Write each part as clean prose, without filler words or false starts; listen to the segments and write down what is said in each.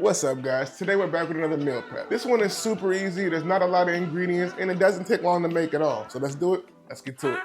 What's up guys? Today we're back with another meal prep. This one is super easy, there's not a lot of ingredients, and it doesn't take long to make at all. So let's do it, let's get to it.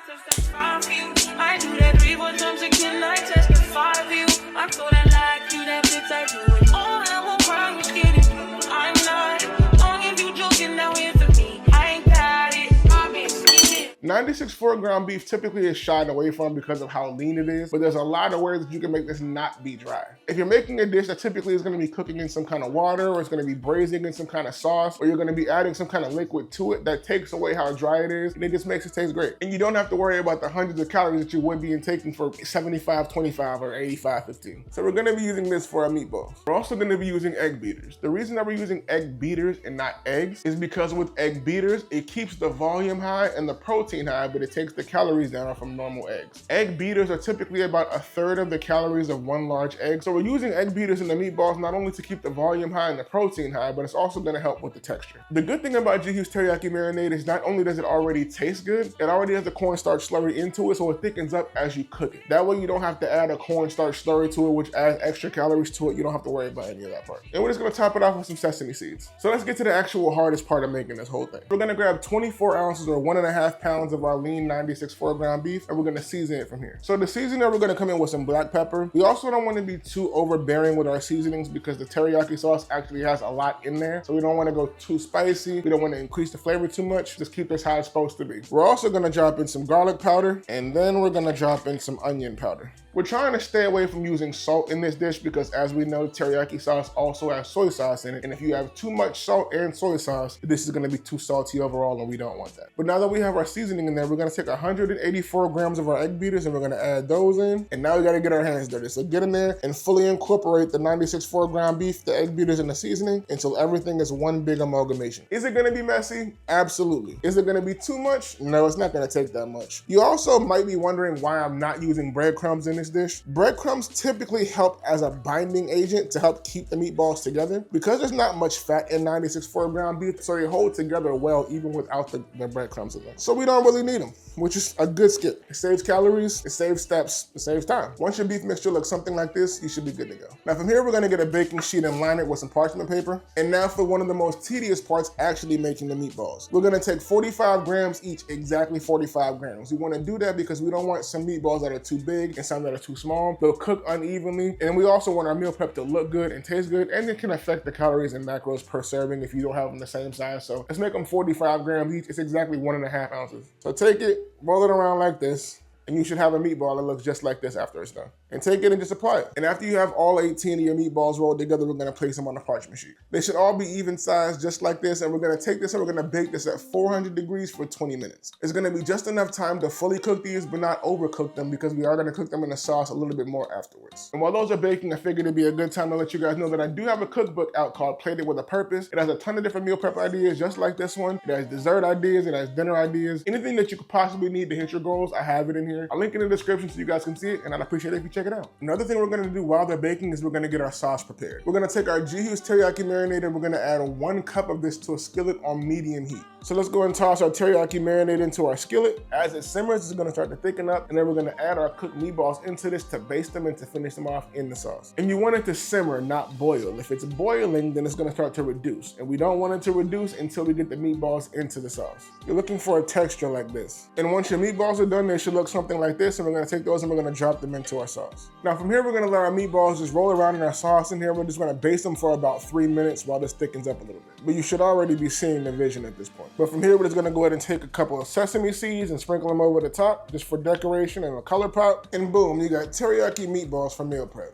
I do that 3-4 times again, I testify for you. I'm so that like you, that bitch I do it all, I won't cry, I'm kidding you. I'm not, long if you joking, now here for me, I ain't got it, I've been skinny. 96 4-ground beef typically is shied away from because of how lean it is, but there's a lot of ways that you can make this not be dry. If you're making a dish that typically is going to be cooking in some kind of water, or it's going to be braising in some kind of sauce, or you're going to be adding some kind of liquid to it, that takes away how dry it is, and it just makes it taste great. And you don't have to worry about the hundreds of calories that you would be intaking for 75-25 or 85-15. So we're going to be using this for our meatballs. We're also going to be using egg beaters. The reason that we're using egg beaters and not eggs is because with egg beaters, it keeps the volume high and the protein high, but it takes the calories down from normal eggs. Egg beaters are typically about 1/3 of the calories of one large egg. So we're using egg beaters in the meatballs not only to keep the volume high and the protein high, but it's also going to help with the texture. The good thing about Hughes Teriyaki Marinade is not only does it already taste good, it already has the cornstarch slurry into it, so it thickens up as you cook it. That way you don't have to add a cornstarch slurry to it, which adds extra calories to it. You don't have to worry about any of that part. And we're just going to top it off with some sesame seeds. So let's get to the actual hardest part of making this whole thing. We're going to grab 24 ounces or 1.5 pounds of our lean 96 4-ground beef, and we're going to season it from here. So the seasoning, we're going to come in with some black pepper. We also don't want to be too overbearing with our seasonings because the teriyaki sauce actually has a lot in there. So we don't want to go too spicy. We don't want to increase the flavor too much. Just keep this how it's supposed to be. We're also going to drop in some garlic powder, and then we're going to drop in some onion powder. We're trying to stay away from using salt in this dish because, as we know, teriyaki sauce also has soy sauce in it. And if you have too much salt and soy sauce, this is going to be too salty overall, and we don't want that. But now that we have our seasoning in there, we're going to take 184 grams of our egg beaters and we're going to add those in. And now we got to get our hands dirty. So get in there and fully incorporate the 96 4-ground beef, the egg beaters, and the seasoning until everything is one big amalgamation. Is it going to be messy? Absolutely. Is it going to be too much? No, it's not going to take that much. You also might be wondering why I'm not using breadcrumbs in this dish. Breadcrumbs typically help as a binding agent to help keep the meatballs together because there's not much fat in 96 4-ground beef, so they hold together well even without the breadcrumbs in them. So we don't really need them, which is a good skip. It saves calories, it saves steps, it saves time. Once your beef mixture looks something like this, you should be good to go. Now from here, we're gonna get a baking sheet and line it with some parchment paper. And now for one of the most tedious parts, actually making the meatballs. We're gonna take 45 grams each, exactly 45 grams. We wanna do that because we don't want some meatballs that are too big and some that are too small. They'll cook unevenly. And we also want our meal prep to look good and taste good, and it can affect the calories and macros per serving if you don't have them the same size. So let's make them 45 grams each. It's exactly 1.5 ounces. So take it, roll it around like this, and you should have a meatball that looks just like this after it's done. And take it and just apply it. And after you have all 18 of your meatballs rolled together, we're gonna place them on the parchment sheet. They should all be even sized just like this, and we're gonna take this and we're gonna bake this at 400 degrees for 20 minutes. It's gonna be just enough time to fully cook these, but not overcook them because we are gonna cook them in the sauce a little bit more afterwards. And while those are baking, I figured it'd be a good time to let you guys know that I do have a cookbook out called Plated with a Purpose. It has a ton of different meal prep ideas just like this one. It has dessert ideas, it has dinner ideas. Anything that you could possibly need to hit your goals, I have it in here. I'll link it in the description so you guys can see it, and I'd appreciate it if you check it out. Another thing we're gonna do while they're baking is we're gonna get our sauce prepared. We're gonna take our Hughes Teriyaki Marinade and we're gonna add 1 cup of this to a skillet on medium heat. So let's go and toss our teriyaki marinade into our skillet. As it simmers, it's gonna start to thicken up, and then we're gonna add our cooked meatballs into this to baste them and to finish them off in the sauce. And you want it to simmer, not boil. If it's boiling, then it's gonna start to reduce. And we don't want it to reduce until we get the meatballs into the sauce. You're looking for a texture like this. And once your meatballs are done, they should look something like this, and we're gonna take those and we're gonna drop them into our sauce. Now from here, we're gonna let our meatballs just roll around in our sauce in here. We're just gonna baste them for about 3 minutes while this thickens up a little bit. But you should already be seeing the vision at this point. But from here, we're just gonna go ahead and take a couple of sesame seeds and sprinkle them over the top just for decoration and a color pop. And boom, you got teriyaki meatballs for meal prep.